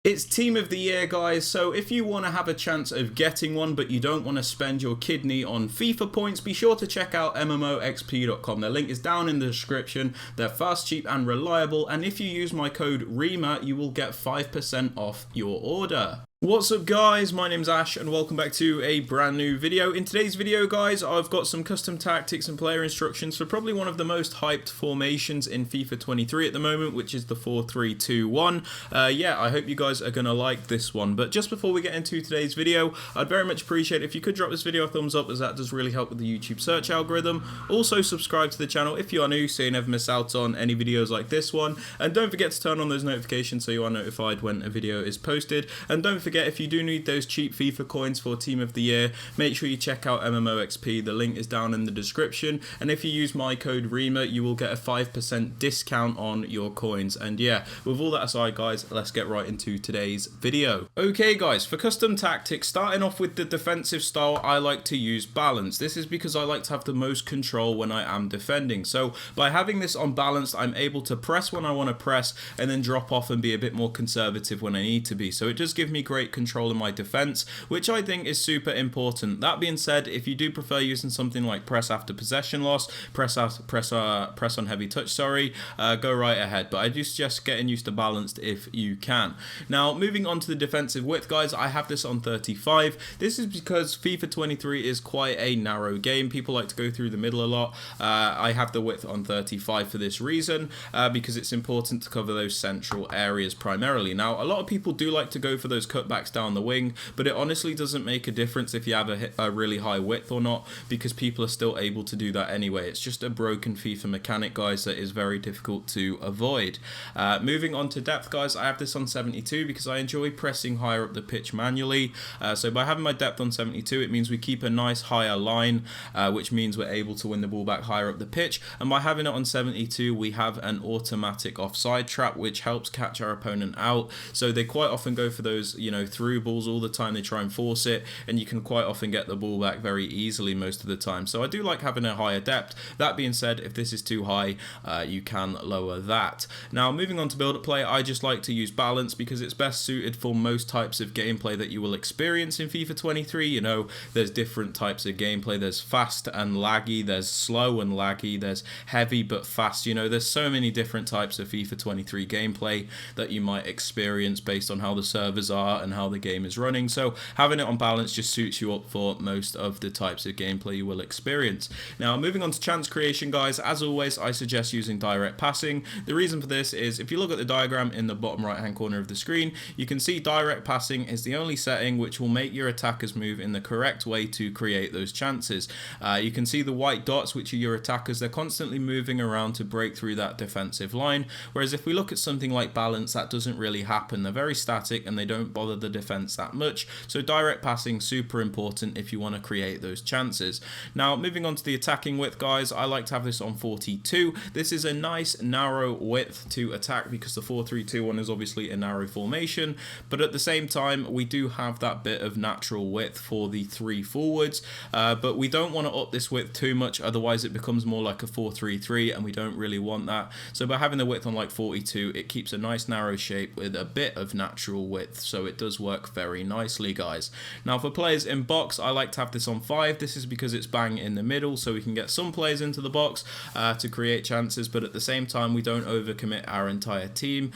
It's Team of the Year, guys, so if you want to have a chance of getting one but you don't want to spend your kidney on FIFA points, be sure to check out MMOXP.com. Their link is down in the description. They're fast, cheap and reliable, and if you use my code REMA, you will get 5% off your order. What's up guys, my name's Ash and welcome back to a brand new video. In today's video guys, I've got some custom tactics and player instructions for probably one of the most hyped formations in FIFA 23 at the moment, which is the 4-3-2-1. Yeah, I hope you guys are going to like this one. But just before we get into today's video, I'd very much appreciate it if you could drop this video a thumbs up, as that does really help with the YouTube search algorithm. Also subscribe to the channel if you are new so you never miss out on any videos like this one. And don't forget to turn on those notifications so you are notified when a video is posted. And don't forget, if you do need those cheap FIFA coins for Team of the Year, make sure you check out MMOXP. The link is down in the description. And if you use my code REMA, you will get a 5% discount on your coins. And yeah, with all that aside guys, let's get right into today's video. Okay guys, for custom tactics, starting off with the defensive style, I like to use balance. This is because I like to have the most control when I am defending. So by having this on balanced, I'm able to press when I want to press and then drop off and be a bit more conservative when I need to be. So it does give me great control in my defense, which I think is super important. That being said, if you do prefer using something like press after possession loss, press on heavy touch, go right ahead. But I do suggest getting used to balanced if you can. Now moving on to the defensive width guys, I have this on 35. This is because FIFA 23 is quite a narrow game. People like to go through the middle a lot. I have the width on 35 for this reason, because it's important to cover those central areas primarily. Now a lot of people do like to go for those cutbacks down the wing, but it honestly doesn't make a difference if you have a really high width or not, because people are still able to do that anyway. It's just a broken FIFA mechanic guys that is very difficult to avoid. Moving on to depth guys, I have this on 72 because I enjoy pressing higher up the pitch manually. So by having my depth on 72, it means we keep a nice higher line, which means we're able to win the ball back higher up the pitch. And by having it on 72, we have an automatic offside trap, which helps catch our opponent out. So they quite often go for those, you know, through balls all the time. They try and force it, and you can quite often get the ball back very easily most of the time. So I do like having a higher depth. That being said, if this is too high, you can lower that. Now moving on to build-up play, I just like to use balance because it's best suited for most types of gameplay that you will experience in FIFA 23. You know, there's different types of gameplay. There's fast and laggy, there's slow and laggy, there's heavy but fast. You know, there's so many different types of FIFA 23 gameplay that you might experience based on how the servers are and how the game is running. So having it on balance just suits you up for most of the types of gameplay you will experience. Now moving on to chance creation guys, as always I suggest using direct passing. The reason for this is if you look at the diagram in the bottom right hand corner of the screen, you can see direct passing is the only setting which will make your attackers move in the correct way to create those chances. You can see the white dots, which are your attackers. They're constantly moving around to break through that defensive line, whereas if we look at something like balance, that doesn't really happen. They're very static and they don't bother the defense that much. So direct passing, super important if you want to create those chances. Now moving on to the attacking width guys, I like to have this on 42. This is a nice narrow width to attack because the 4-3-2-1 is obviously a narrow formation, but at the same time we do have that bit of natural width for the three forwards, but we don't want to up this width too much, otherwise it becomes more like a 4-3-3 and we don't really want that. So by having the width on like 42, it keeps a nice narrow shape with a bit of natural width, so it does work very nicely guys. Now for players in box, I like to have this on 5. This is because it's bang in the middle, so we can get some players into the box to create chances, but at the same time we don't overcommit our entire team,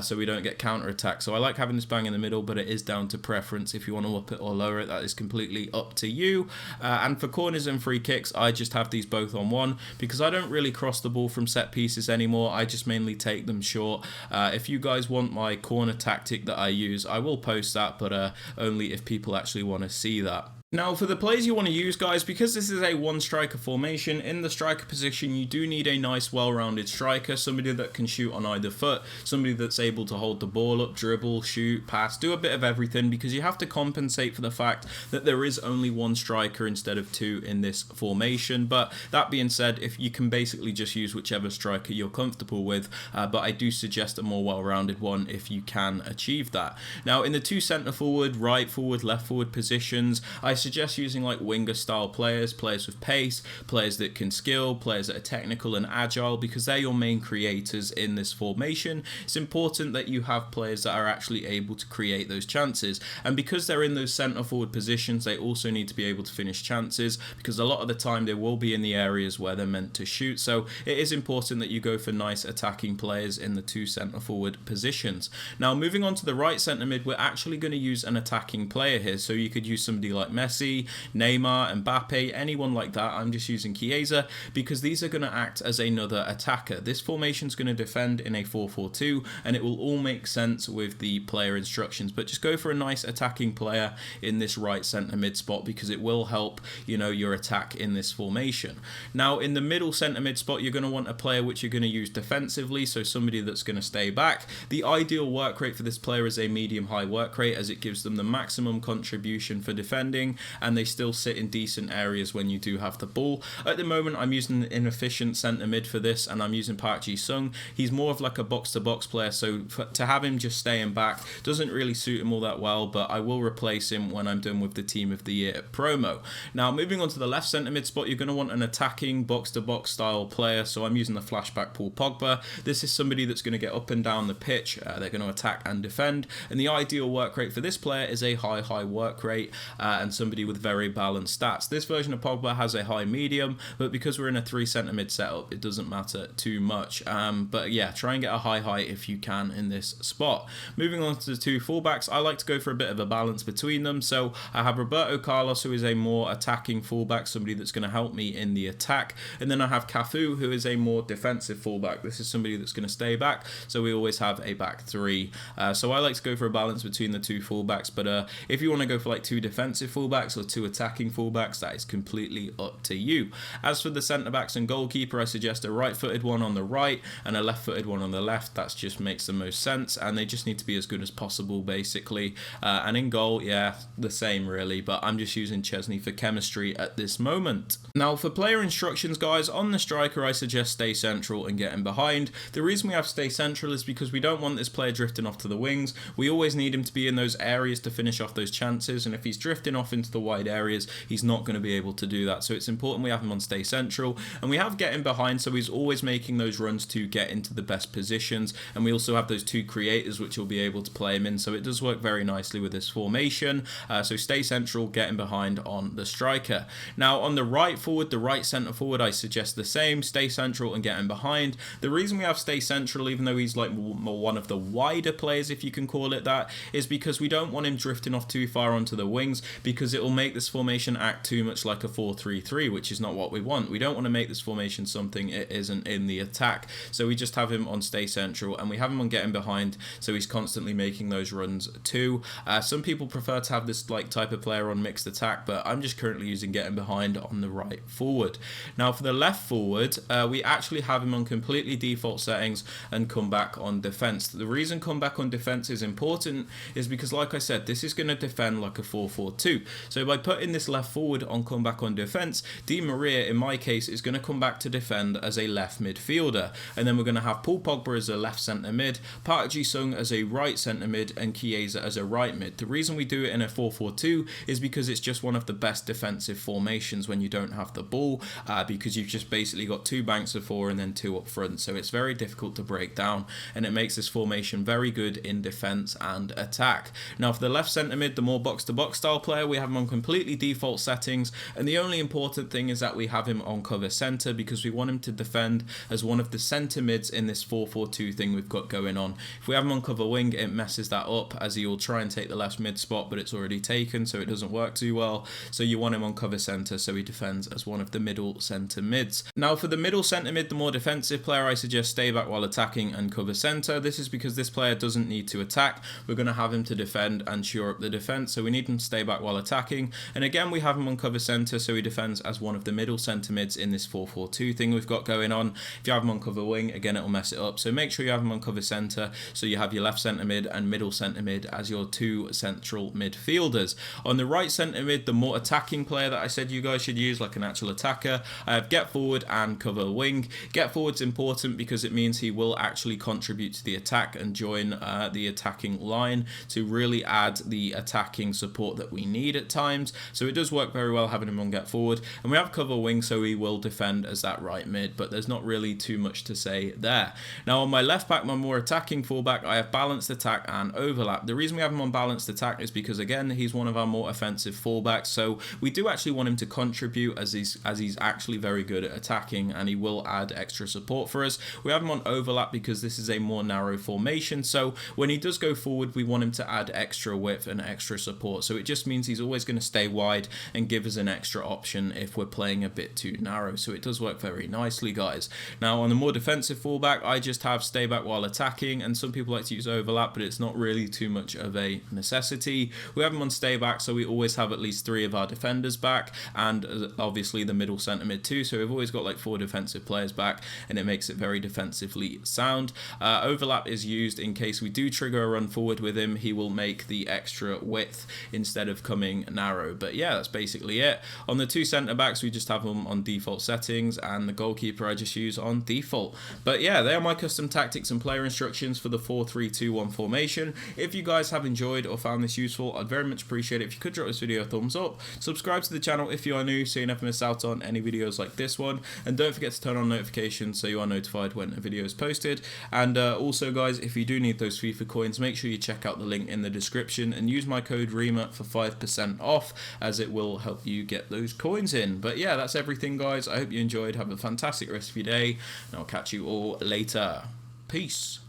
so we don't get counter attack. So I like having this bang in the middle, but it is down to preference. If you want to up it or lower it, that is completely up to you. And for corners and free kicks, I just have these both on 1 because I don't really cross the ball from set pieces anymore. I just mainly take them short. If you guys want my corner tactic that I use, I will post that, but only if people actually want to see that. Now for the players you want to use guys, because this is a one striker formation, in the striker position you do need a nice well-rounded striker, somebody that can shoot on either foot, somebody that's able to hold the ball up, dribble, shoot, pass, do a bit of everything, because you have to compensate for the fact that there is only one striker instead of 2 in this formation. But that being said, if you can basically just use whichever striker you're comfortable with, but I do suggest a more well-rounded one if you can achieve that. Now in the 2 centre forward, right forward, left forward positions, I suggest using like winger style players, players with pace, players that can skill, players that are technical and agile, because they're your main creators in this formation. It's important that you have players that are actually able to create those chances, and because they're in those centre forward positions, they also need to be able to finish chances, because a lot of the time they will be in the areas where they're meant to shoot. So it is important that you go for nice attacking players in the two centre forward positions. Now moving on to the right centre mid, we're actually going to use an attacking player here. So you could use somebody like Messi, Neymar, Mbappe, anyone like that. I'm just using Chiesa because these are going to act as another attacker. This formation is going to defend in a 4-4-2, and it will all make sense with the player instructions, but just go for a nice attacking player in this right centre mid spot because it will help, you know, your attack in this formation. Now in the middle centre mid spot, you're going to want a player which you're going to use defensively, so somebody that's going to stay back. The ideal work rate for this player is a medium high work rate, as it gives them the maximum contribution for defending, and they still sit in decent areas when you do have the ball. At the moment I'm using an inefficient centre mid for this, and I'm using Park Ji-sung. He's more of like a box to box player, so to have him just staying back doesn't really suit him all that well, but I will replace him when I'm done with the Team of the Year promo. Now moving on to the left centre mid spot, you're going to want an attacking box to box style player, so I'm using the flashback Paul Pogba. This is somebody that's going to get up and down the pitch, they're going to attack and defend, and the ideal work rate for this player is a high work rate, and somebody with very balanced stats. This version of Pogba has a high medium, but because we're in a 3 centre mid setup, it doesn't matter too much. But yeah, try and get a high if you can in this spot. Moving on to the two fullbacks, I like to go for a bit of a balance between them. So I have Roberto Carlos, who is a more attacking fullback, somebody that's going to help me in the attack, and then I have Cafu, who is a more defensive fullback. This is somebody that's going to stay back, so we always have a back three. So I like to go for a balance between the two fullbacks, but if you want to go for like 2 defensive fullbacks or 2 attacking fullbacks, that is completely up to you. As for the centre backs and goalkeeper, I suggest a right-footed one on the right and a left-footed one on the left. That just makes the most sense, and they just need to be as good as possible basically. And in goal, yeah, the same really, but I'm just using Chesney for chemistry at this moment. Now for player instructions, guys, on the striker I suggest stay central and get in behind. The reason we have stay central is because we don't want this player drifting off to the wings. We always need him to be in those areas to finish off those chances, and if he's drifting off into the wide areas, he's not going to be able to do that. So it's important we have him on stay central, and we have get in behind, so he's always making those runs to get into the best positions, and we also have those 2 creators which will be able to play him in, so it does work very nicely with this formation. So stay central, get in behind on the striker. Now on the right forward, the right centre forward, I suggest the same, stay central and get in behind. The reason we have stay central, even though he's like one of the wider players, if you can call it that, is because we don't want him drifting off too far onto the wings, because it will make this formation act too much like a 4-3-3, which is not what we want. We don't want to make this formation something it isn't in the attack. So we just have him on stay central, and we have him on getting behind, so he's constantly making those runs too. Some people prefer to have this like type of player on mixed attack, but I'm just currently using getting behind on the right forward. Now for the left forward, we actually have him on completely default settings and come back on defense. The reason come back on defense is important is because, like I said, this is going to defend like a 4-4-2. So by putting this left forward on come back on defense, Di Maria in my case is going to come back to defend as a left midfielder, and then we're going to have Paul Pogba as a left centre mid, Park Ji-sung as a right centre mid, and Chiesa as a right mid. The reason we do it in a 4-4-2 is because it's just one of the best defensive formations when you don't have the ball, because you've just basically got 2 banks of 4 and then 2 up front, so it's very difficult to break down, and it makes this formation very good in defence and attack. Now for the left centre mid, the more box to box style player, we have him on completely default settings, and the only important thing is that we have him on cover centre, because we want him to defend as one of the centre mids in this 4-4-2 thing we've got going on. If we have him on cover wing, it messes that up, as he will try and take the left mid spot, but it's already taken, so it doesn't work too well. So you want him on cover centre, so he defends as one of the middle centre mids. Now for the middle centre mid, the more defensive player, I suggest stay back while attacking and cover centre. This is because this player doesn't need to attack. We're going to have him to defend and shore up the defence, so we need him to stay back while attacking. And again, we have him on cover centre, so he defends as one of the middle centre mids in this 4-4-2 thing we've got going on. If you have him on cover wing, again, it'll mess it up. So make sure you have him on cover centre, so you have your left centre mid and middle centre mid as your 2 central midfielders. On the right centre mid, the more attacking player that I said you guys should use, like an actual attacker, I have get forward and cover wing. Get forward's important because it means he will actually contribute to the attack and join the attacking line to really add the attacking support that we need at times, so it does work very well having him on get forward. And we have cover wing, so he will defend as that right mid, but there's not really too much to say there. Now on my left back, my more attacking fullback, I have balanced attack and overlap. The reason we have him on balanced attack is because, again, he's one of our more offensive fullbacks, so we do actually want him to contribute as he's actually very good at attacking, and he will add extra support for us. We have him on overlap because this is a more narrow formation, so when he does go forward, we want him to add extra width and extra support. So it just means he's always going to stay wide and give us an extra option if we're playing a bit too narrow. So it does work very nicely, guys. Now on the more defensive fullback, I just have stay back while attacking, and some people like to use overlap, but it's not really too much of a necessity. We have him on stay back, so we always have at least 3 of our defenders back, and obviously the middle centre mid too, so we've always got like 4 defensive players back, and it makes it very defensively sound. Overlap is used in case we do trigger a run forward with him. He will make the extra width instead of coming narrow. But yeah, that's basically it. On the 2 centre backs, we just have them on default settings, and the goalkeeper I just use on default. But yeah, they are my custom tactics and player instructions for the 4-3-2-1 formation. If you guys have enjoyed or found this useful, I'd very much appreciate it if you could drop this video a thumbs up. Subscribe to the channel if you are new, so you never miss out on any videos like this one, and don't forget to turn on notifications so you are notified when a video is posted. And also guys, if you do need those FIFA coins, make sure you check out the link in the description and use my code Rema for 5% off, as it will help you get those coins in. But yeah, that's everything guys. I hope you enjoyed. Have a fantastic rest of your day, and I'll catch you all later. Peace.